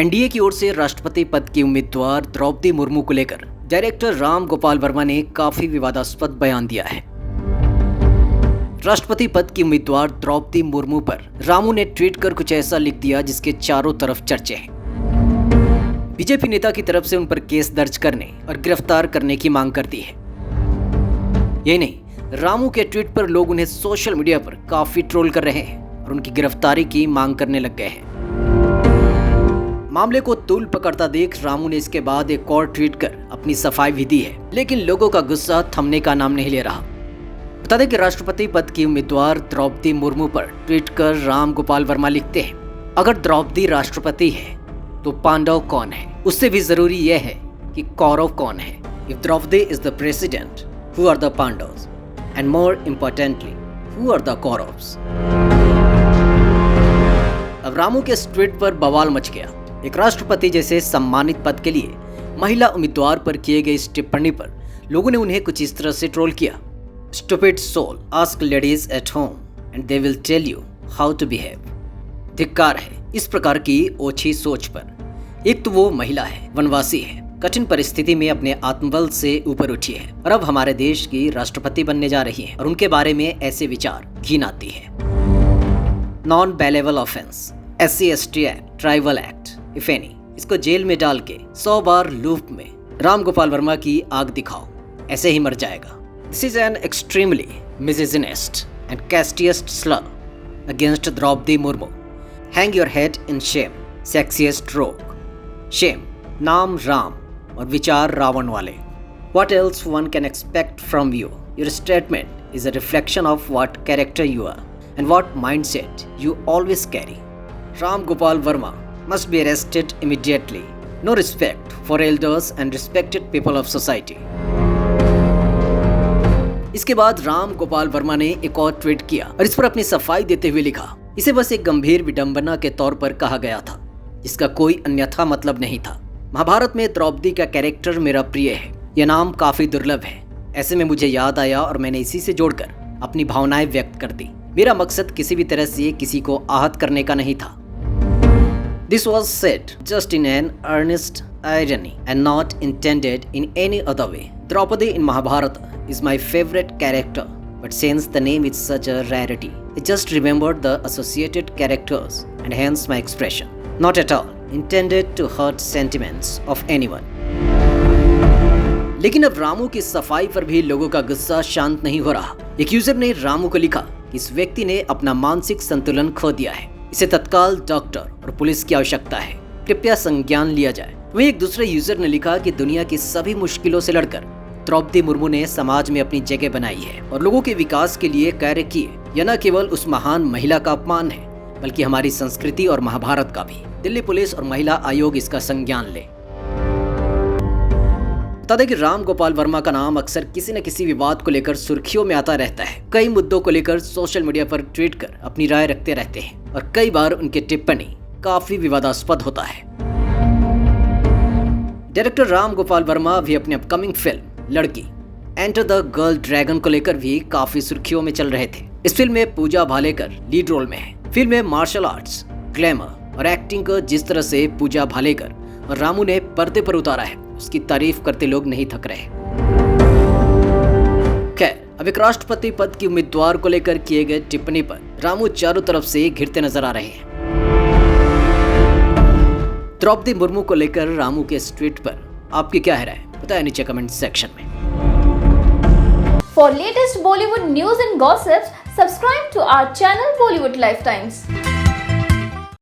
NDA की ओर से राष्ट्रपति पद की उम्मीदवार द्रौपदी मुर्मू को लेकर डायरेक्टर राम गोपाल वर्मा ने काफी विवादास्पद बयान दिया है। राष्ट्रपति पद की उम्मीदवार द्रौपदी मुर्मू पर रामू ने ट्वीट कर कुछ ऐसा लिख दिया जिसके चारों तरफ चर्चे हैं। बीजेपी नेता की तरफ से उन पर केस दर्ज करने और गिरफ्तार करने की मांग कर दी है। यही नहीं, रामू के ट्वीट पर लोग उन्हें सोशल मीडिया पर काफी ट्रोल कर रहे हैं और उनकी गिरफ्तारी की मांग करने लग गए हैं। मामले को तूल पकड़ता देख रामू ने इसके बाद एक और ट्वीट कर अपनी सफाई भी दी है, लेकिन लोगों का गुस्सा थमने का नाम नहीं ले रहा। बता दें कि राष्ट्रपति पद की उम्मीदवार द्रौपदी मुर्मू पर ट्वीट कर राम गोपाल वर्मा लिखते हैं, अगर द्रौपदी राष्ट्रपति है तो पांडव कौन है? उससे भी जरूरी यह है कि कौरव कौन है। If Draupadi is the president, who are the Pandavs? And more importantly, who are the Kauravs? अब रामू के इस ट्वीट पर बवाल मच गया। एक राष्ट्रपति जैसे सम्मानित पद के लिए महिला उम्मीदवार पर किए गए इस टिप्पणी पर लोगों ने उन्हें कुछ इस तरह से ट्रोल किया। Stupid soul, ask ladies at home and they will tell you how to behave. धिक्कार है इस प्रकार की ओछी सोच पर। एक तो वो महिला है, वनवासी है, कठिन परिस्थिति में अपने आत्मबल से ऊपर उठी है और अब हमारे देश की राष्ट्रपति बनने जा रही है और उनके बारे में ऐसे विचार घिन आती है। Non bailable offence, SC/ST act, tribal act, if any, इसको जेल में डाल के 100 बार लूप में राम गोपाल वर्मा की आग दिखाओ, ऐसे ही मर जाएगा। This is an extremely misogynist and castiest slur against Draupadi Murmu. Hang your head in shame, sexiest rogue. Shame, नाम राम और विचार रावण वाले. What else one can expect from you? Your statement is a reflection of what character you are and what mindset you always carry. Ram Gopal Verma must be arrested immediately. No respect for elders and respected people of society. इसके बाद राम गोपाल वर्मा ने एक और tweet किया और इस पर अपनी सफाई देते हुए लिखा, इसे बस एक गंभीर विडंबना के तौर पर कहा गया था, जिसका कोई अन्यथा मतलब नहीं था। महाभारत में द्रौपदी का कैरेक्टर मेरा प्रिय है, यह नाम काफी दुर्लभ है। ऐसे में मुझे याद आया और मैंने इसी से जोड़कर अपनी भावनाएं व्यक्त कर दी। मेरा मकसद किसी भी तरह से किसी को आहत करने का नहीं था। This was said just in an earnest irony and not intended in any other way. Draupadi in Mahabharata is my favorite character, but since the name is such a rarity, I just remembered the associated characters and hence my expression. Not at all intended to hurt sentiments of anyone. लेकिन अब रामू की सफाई पर भी लोगों का गुस्सा शांत नहीं हो रहा। एक यूजर ने रामू को लिखा कि इस व्यक्ति ने अपना मानसिक संतुलन खो दिया है, इसे तत्काल डॉक्टर और पुलिस की आवश्यकता है, कृपया संज्ञान लिया जाए। वहीं एक दूसरे यूजर ने लिखा कि दुनिया की सभी मुश्किलों से लड़कर द्रौपदी मुर्मू ने समाज में अपनी जगह बनाई है और लोगों के विकास के लिए कार्य किए। यह न केवल उस महान महिला का अपमान है, बल्कि हमारी संस्कृति और महाभारत का भी। दिल्ली पुलिस और महिला आयोग इसका संज्ञान ले। बता दें कि राम गोपाल वर्मा का नाम अक्सर किसी न किसी विवाद को लेकर सुर्खियों में आता रहता है। कई मुद्दों को लेकर सोशल मीडिया पर ट्वीट कर अपनी राय रखते रहते हैं और कई बार उनकी टिप्पणी काफी विवादास्पद होता है। डायरेक्टर राम गोपाल वर्मा भी अपनी अपकमिंग फिल्म लड़की एंटर द गर्ल ड्रैगन को लेकर भी काफी सुर्खियों में चल रहे थे। इस फिल्म में पूजा भालेकर लीड रोल में है। फिल्म में मार्शल आर्ट्स, ग्लैमर और एक्टिंग को जिस तरह से पूजा भालेकर और रामू ने पर्दे पर उतारा है, उसकी तारीफ करते लोग नहीं थक रहे। खैर, अब एक राष्ट्रपति पद की उम्मीदवार को लेकर किए गए टिप्पणी पर रामू चारों तरफ से घिरते नजर आ रहे हैं। द्रौपदी मुर्मू को लेकर रामू के इस ट्वीट पर आपकी क्या राय है? बताएं नीचे कमेंट सेक्शन में। For latest Bollywood news and gossips, subscribe to our channel Bollywood Lifetimes.